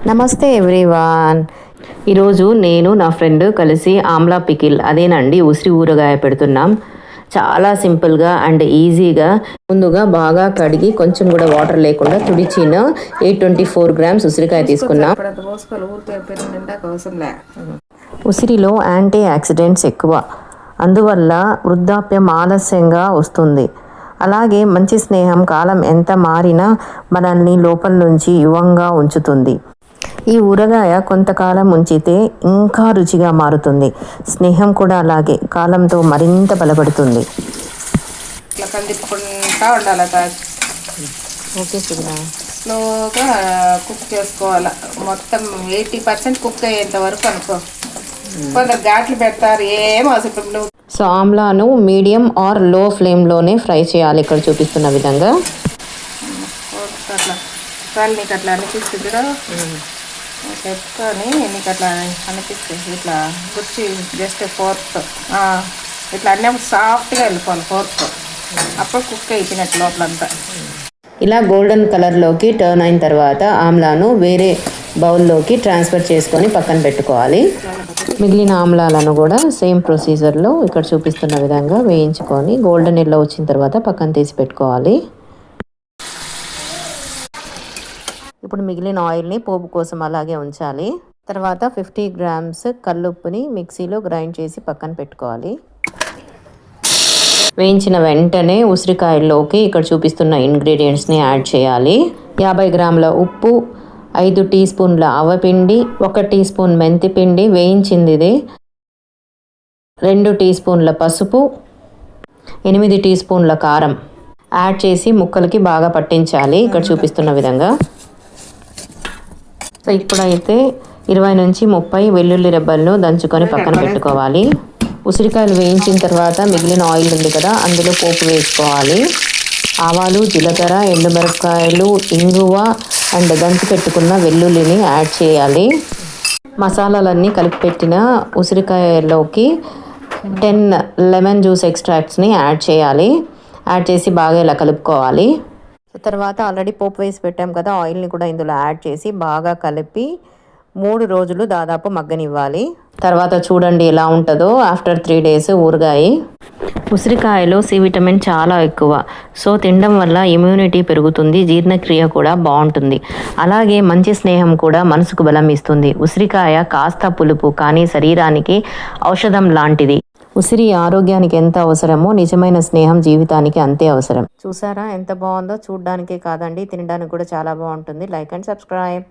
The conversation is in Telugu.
నమస్తే ఎవ్రీవాన్. ఈరోజు నేను నా ఫ్రెండ్ కలిసి ఆమ్లా పికిల్ అదేనండి ఉసిరి ఊరగాయ పెడుతున్నాం. చాలా సింపుల్గా అండ్ ఈజీగా. ముందుగా బాగా కడిగి కొంచెం కూడా వాటర్ లేకుండా తుడిచిన 824 గ్రామ్స్ ఉసిరికాయ తీసుకున్నాం. ఉసిరిలో యాంటీ ఆక్సిడెంట్స్ ఎక్కువ, అందువల్ల వృద్ధాప్యం ఆలస్యంగా వస్తుంది. అలాగే మంచి స్నేహం కాలం ఎంత మారినా మనల్ని లోపల నుంచి యువంగా ఉంచుతుంది. ఈ ఊరగాయ కొంతకాలం ఉంచితే ఇంకా రుచిగా మారుతుంది. స్నేహం కూడా అలాగే కాలంతో మరింత బలపడుతుంది. ఇట్లా కందిప్పుకుంటా ఉండాలి. ఓకే సుగుణ, స్లోగా కుక్ చేసుకోవాలి. మొత్తం 80% కుక్ అయ్యేంత వరకు అనుకో. కొందరు ఘాట్లు పెడతారు, ఏం అవసరం. సో ఆమ్లాను మీడియం ఆర్ లో ఫ్లేమ్లోనే ఫ్రై చేయాలి ఇక్కడ చూపిస్తున్న విధంగా. అట్లా నీకు అట్లా అనిపిస్తుందిరా పెట్టుకొని నీకు అట్లా అనిపిస్తుంది. ఇట్లా గుచ్చి జస్ట్ ఫోర్క్ ఇట్లా అన్నప్పుడు సాఫ్ట్గా వెళ్ళిపోవాలి ఫోర్క్. అప్పుడు కుక్ అయిపోయినట్టు లోపలంతా. ఇలా గోల్డెన్ కలర్లోకి టర్న్ అయిన తర్వాత ఆమ్లాను వేరే బౌల్లోకి ట్రాన్స్ఫర్ చేసుకొని పక్కన పెట్టుకోవాలి. మిగిలిన ఆమ్లాలను కూడా సేమ్ ప్రొసీజర్లో ఇక్కడ చూపిస్తున్న విధంగా వేయించుకొని గోల్డెన్ ఎల్లో వచ్చిన తర్వాత పక్కన తీసి పెట్టుకోవాలి. ఇప్పుడు మిగిలిన ఆయిల్ని పోపు కోసం అలాగే ఉంచాలి. తర్వాత 50 గ్రామ్స్ కల్లుప్పుని మిక్సీలో గ్రైండ్ చేసి పక్కన పెట్టుకోవాలి. వేయించిన వెంటనే ఉసిరికాయల్లోకి ఇక్కడ చూపిస్తున్న ఇంగ్రీడియంట్స్ని యాడ్ చేయాలి. 50 గ్రాముల ఉప్పు, 5 టీ స్పూన్ల ఆవపిండి, 1 టీ స్పూన్ మెంతిపిండి వేయించింది ఇది, 2 టీ స్పూన్ల పసుపు, 8 టీ స్పూన్ల కారం యాడ్ చేసి ముక్కలకి బాగా పట్టించాలి ఇక్కడ చూపిస్తున్న విధంగా. సో ఇప్పుడైతే 20 నుంచి 30 వెల్లుల్లి రెబ్బలను దంచుకొని పక్కన పెట్టుకోవాలి. ఉసిరికాయలు వేయించిన తర్వాత మిగిలిన ఆయిల్ ఉంది కదా, అందులో పోపు వేసుకోవాలి. ఆవాలు, జీలకర్ర, ఎండుమిరపకాయలు, ఇంగువ అండ్ దంచి పెట్టుకున్న వెల్లుల్లిని యాడ్ చేయాలి. మసాలాలన్నీ కలిపి పెట్టిన ఉసిరికాయలోకి 10 లెమన్ జ్యూస్ ఎక్స్ట్రాక్ట్స్ని యాడ్ చేయాలి. యాడ్ చేసి బాగా ఇలా కలుపుకోవాలి. తర్వాత ఆల్రెడీ పోపు వేసి పెట్టాం కదా, ఆయిల్ని కూడా ఇందులో యాడ్ చేసి బాగా కలిపి 3 రోజులు దాదాపు మగ్గనివ్వాలి. తర్వాత చూడండి ఎలా ఉంటుందో ఆఫ్టర్ 3 డేస్ ఊరగాయ. ఉసిరికాయలో సి విటమిన్ చాలా ఎక్కువ. సో తినడం వల్ల ఇమ్యూనిటీ పెరుగుతుంది, జీర్ణక్రియ కూడా బాగుంటుంది. అలాగే మంచి స్నేహం కూడా మనసుకు బలం ఇస్తుంది. ఉసిరికాయ కాస్త పులుపు కానీ శరీరానికి ఔషధం లాంటిది. ఉసిరి ఆరోగ్యానికి ఎంత అవసరమో నిజమైన స్నేహం జీవితానికి అంతే అవసరం. చూసారా ఎంత బాగుందో? చూడడానికే కాదండి, తినడానికి కూడా చాలా బాగుంటుంది. Like and subscribe.